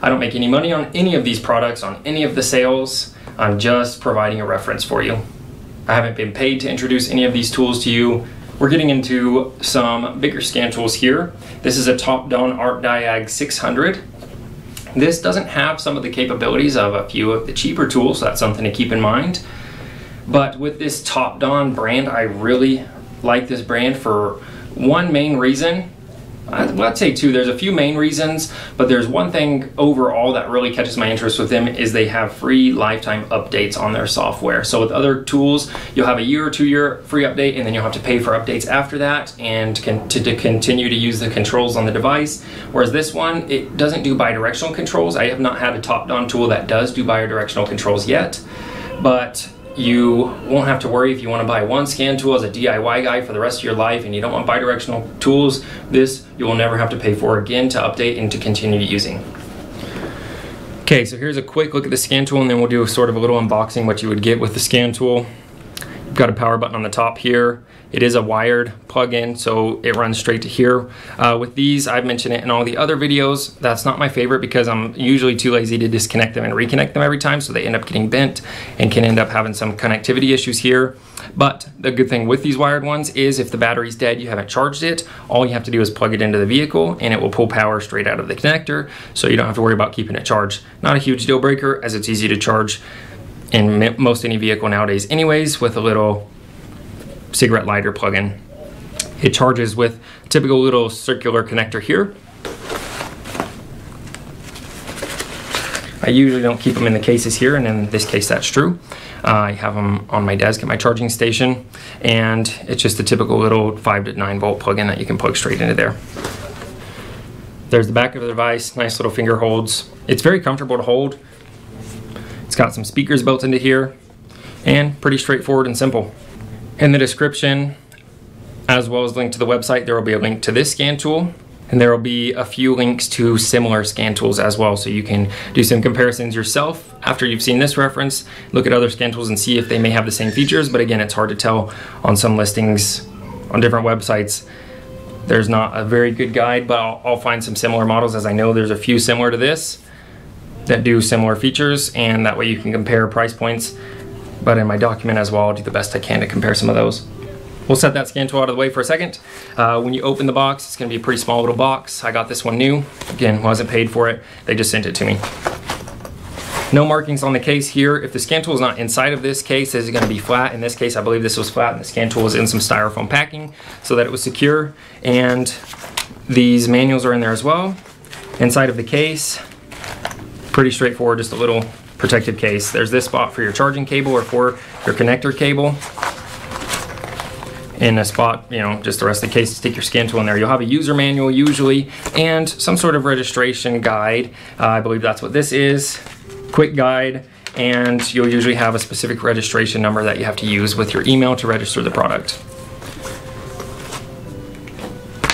I don't make any money on any of these products, on any of the sales. I'm just providing a reference for you. I haven't been paid to introduce any of these tools to you. We're getting into some bigger scan tools here. This is a TOPDON ArtiDiag600. This doesn't have some of the capabilities of a few of the cheaper tools, so that's something to keep in mind. But with this TOPDON brand, I really like this brand for one main reason. Let's say two. There's a few main reasons, but there's one thing overall that really catches my interest with them is they have free lifetime updates on their software. So with other tools, you'll have a year or 2 year free update, and then you'll have to pay for updates after that and to continue to use the controls on the device. Whereas this one, it doesn't do bidirectional controls. I have not had a TOPDON tool that does do bidirectional controls yet, but you won't have to worry if you want to buy one scan tool as a DIY guy for the rest of your life and you don't want bidirectional tools. This you will never have to pay for again to update and to continue using. Okay, so here's a quick look at the scan tool, and then we'll do sort of a little unboxing what you would get with the scan tool. You've got a power button on the top here. It is a wired plug-in, so it runs straight to here. With these, I've mentioned it in all the other videos. That's not my favorite because I'm usually too lazy to disconnect them and reconnect them every time, so they end up getting bent and can end up having some connectivity issues here. But the good thing with these wired ones is if the battery's dead, you haven't charged it, all you have to do is plug it into the vehicle and it will pull power straight out of the connector, so you don't have to worry about keeping it charged. Not a huge deal breaker, as it's easy to charge in most any vehicle nowadays anyways with a little cigarette lighter plug-in. It charges with a typical little circular connector here. I usually don't keep them in the cases here, and in this case that's true. I have them on my desk at my charging station, and it's just a typical little 5 to 9 volt plug-in that you can plug straight into there. There's the back of the device, nice little finger holds. It's very comfortable to hold. It's got some speakers built into here, and pretty straightforward and simple. In the description, as well as link to the website, there will be a link to this scan tool, and there will be a few links to similar scan tools as well, so you can do some comparisons yourself after you've seen this reference, look at other scan tools and see if they may have the same features. But again, it's hard to tell on some listings on different websites. There's not a very good guide, but I'll find some similar models, as I know there's a few similar to this that do similar features, and that way you can compare price points. But in my document as well, I'll do the best I can to compare some of those. We'll set that scan tool out of the way for a second. When you open the box, it's gonna be a pretty small little box. I got this one new. Again, wasn't paid for it. They just sent it to me. No markings on the case here. If the scan tool is not inside of this case, this is gonna be flat. In this case, I believe this was flat, and the scan tool was in some styrofoam packing so that it was secure. And these manuals are in there as well. Inside of the case, pretty straightforward, just a little protective case. There's this spot for your charging cable or for your connector cable. In a spot, you know, just the rest of the case to stick your scan tool in there. You'll have a user manual usually, and some sort of registration guide. I believe that's what this is. Quick guide, and you'll usually have a specific registration number that you have to use with your email to register the product.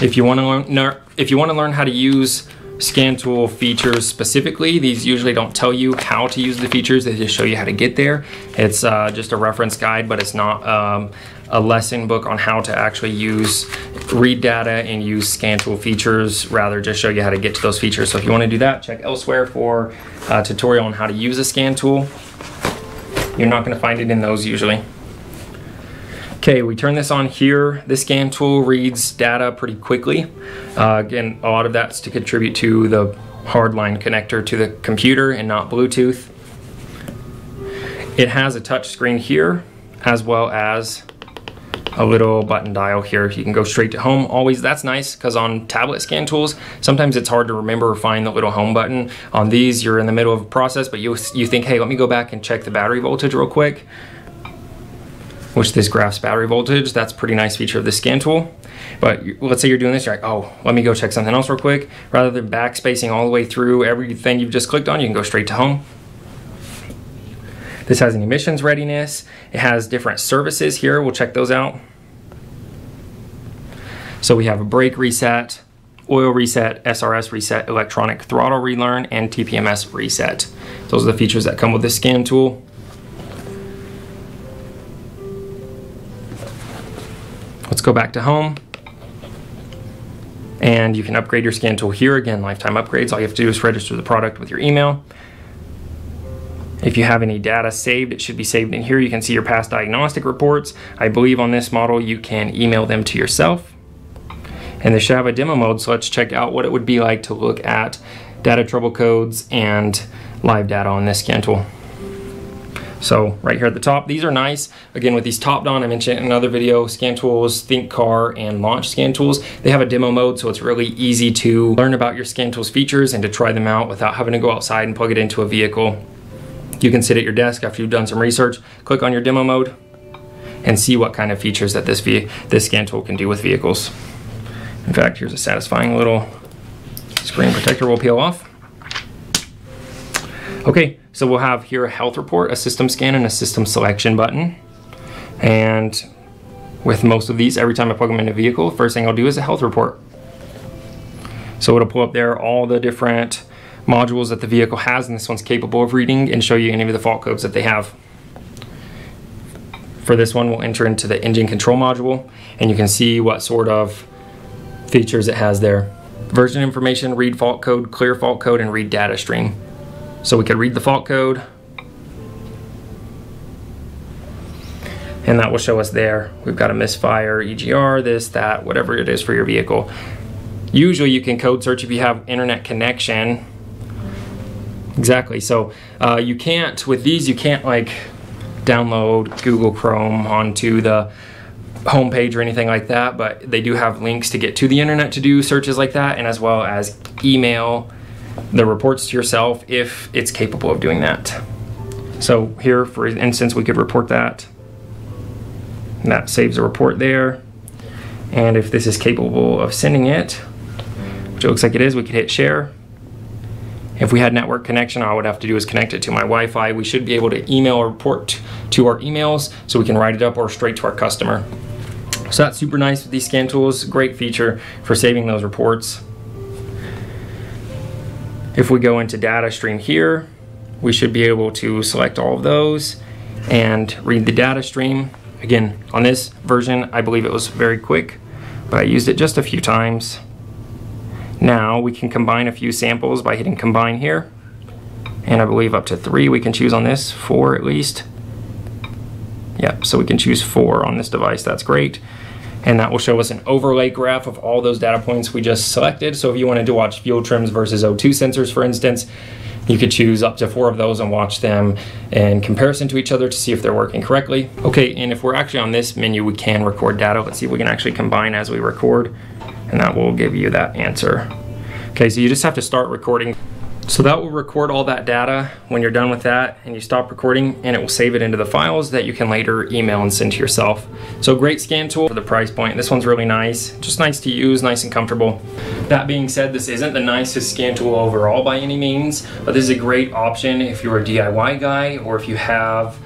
If you want to learn how to use scan tool features specifically, these usually don't tell you how to use the features, they just show you how to get there. It's just a reference guide, but it's not a lesson book on how to actually read data and use scan tool features, rather just show you how to get to those features. So if you want to do that, check elsewhere for a tutorial on how to use a scan tool. You're not going to find it in those usually. Okay, we turn this on here. This scan tool reads data pretty quickly. Again, a lot of that's to contribute to the hardline connector to the computer and not Bluetooth. It has a touch screen here, as well as a little button dial here. You can go straight to home. Always, that's nice, because on tablet scan tools, sometimes it's hard to remember or find the little home button. On these, you're in the middle of a process, but you think, hey, let me go back and check the battery voltage real quick, which this graphs battery voltage. That's a pretty nice feature of this scan tool. But let's say you're doing this, you're like, oh, let me go check something else real quick. Rather than backspacing all the way through everything you've just clicked on, you can go straight to home. This has an emissions readiness. It has different services here. We'll check those out. So we have a brake reset, oil reset, SRS reset, electronic throttle relearn, and TPMS reset. Those are the features that come with this scan tool. Let's go back to home. And you can upgrade your scan tool here. Again, lifetime upgrades. All you have to do is register the product with your email. If you have any data saved, it should be saved in here. You can see your past diagnostic reports. I believe on this model you can email them to yourself. And they should have a demo mode, so let's check out what it would be like to look at data trouble codes and live data on this scan tool. So right here at the top, these are nice. Again, with these TOPDON, I mentioned in another video, scan tools, Think Car, and Launch scan tools, they have a demo mode, so it's really easy to learn about your scan tools features and to try them out without having to go outside and plug it into a vehicle. You can sit at your desk after you've done some research, click on your demo mode, and see what kind of features that this scan tool can do with vehicles. In fact, here's a satisfying little screen protector we'll peel off. Okay, so we'll have here a health report, a system scan, and a system selection button. And with most of these, every time I plug them in a vehicle, first thing I'll do is a health report. So it'll pull up there all the different modules that the vehicle has, and this one's capable of reading, and show you any of the fault codes that they have. For this one, we'll enter into the engine control module, and you can see what sort of features it has there. Version information, read fault code, clear fault code, and read data stream. So we could read the fault code, and that will show us there. We've got a misfire, EGR, this, that, whatever it is for your vehicle. Usually you can code search if you have internet connection. Exactly, so you can't, with these, you can't like download Google Chrome onto the home page or anything like that, but they do have links to get to the internet to do searches like that, and as well as email the reports to yourself if it's capable of doing that. So here, for instance, we could report that, and that saves a report there. And if this is capable of sending it, which it looks like it is, we could hit share. If we had network connection, all I would have to do is connect it to my Wi-Fi. We should be able to email a report to our emails so we can write it up or straight to our customer. So that's super nice with these scan tools. Great feature for saving those reports. If we go into data stream here, we should be able to select all of those and read the data stream. Again, on this version, I believe it was very quick, but I used it just a few times. Now we can combine a few samples by hitting combine here, and I believe up to 3 we can choose on this, 4 at least. Yep, so we can choose 4 on this device. That's great. And that will show us an overlay graph of all those data points we just selected. So if you wanted to watch fuel trims versus O2 sensors, for instance, you could choose up to 4 of those and watch them in comparison to each other to see if they're working correctly. Okay, and if we're actually on this menu, we can record data. Let's see if we can actually combine as we record, and that will give you that answer. Okay, so you just have to start recording. So that will record all that data. When you're done with that and you stop recording, and it will save it into the files that you can later email and send to yourself. So great scan tool for the price point. This one's really nice, just nice to use, nice and comfortable. That being said, this isn't the nicest scan tool overall by any means, but this is a great option if you're a DIY guy, or if you have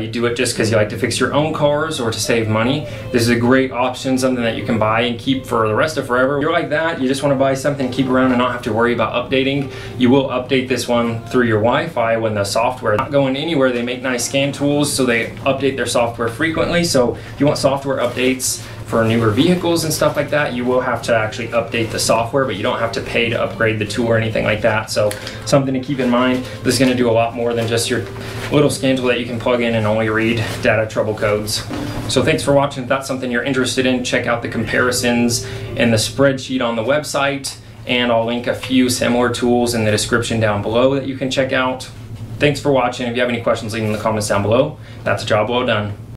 you do it just because you like to fix your own cars or to save money. This is a great option, something that you can buy and keep for the rest of forever. If you're like that, you just want to buy something, keep around and not have to worry about updating. You will update this one through your Wi-Fi when the software is not going anywhere. They make nice scan tools, so they update their software frequently. So if you want software updates for newer vehicles and stuff like that, you will have to actually update the software, but you don't have to pay to upgrade the tool or anything like that. So something to keep in mind. This is going to do a lot more than just your little scan tool that you can plug in and only read data trouble codes. So thanks for watching. If that's something you're interested in, check out the comparisons in the spreadsheet on the website, and I'll link a few similar tools in the description down below that you can check out. Thanks for watching. If you have any questions, leave them in the comments down below. That's a job well done.